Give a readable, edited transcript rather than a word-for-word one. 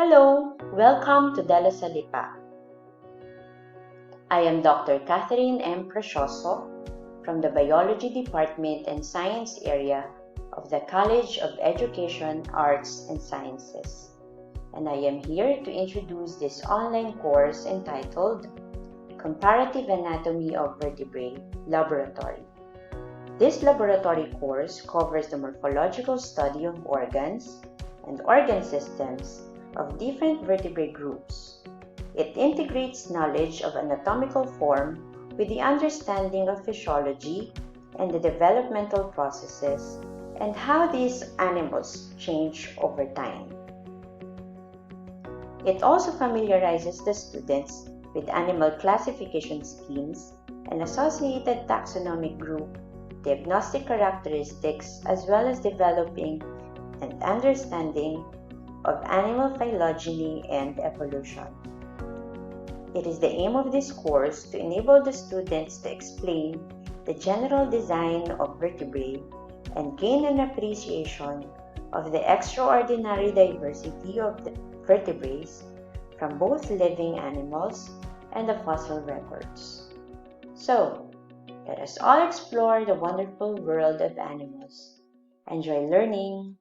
Hello, welcome to Dela Salipa. I am Dr. Catherine M. Precioso from the Biology Department and Science area of the College of Education, Arts and Sciences, and I am here to introduce this online course entitled Comparative Anatomy of Vertebrae Laboratory. This laboratory course covers the morphological study of organs and organ systems of different vertebrate groups. It integrates knowledge of anatomical form with the understanding of physiology and the developmental processes and how these animals change over time. It also familiarizes the students with animal classification schemes and associated taxonomic group diagnostic characteristics, as well as developing and understanding of animal phylogeny and evolution. It is the aim of this course to enable the students to explain the general design of vertebrae and gain an appreciation of the extraordinary diversity of the vertebrae from both living animals and the fossil records. So, let us all explore the wonderful world of animals. Enjoy learning!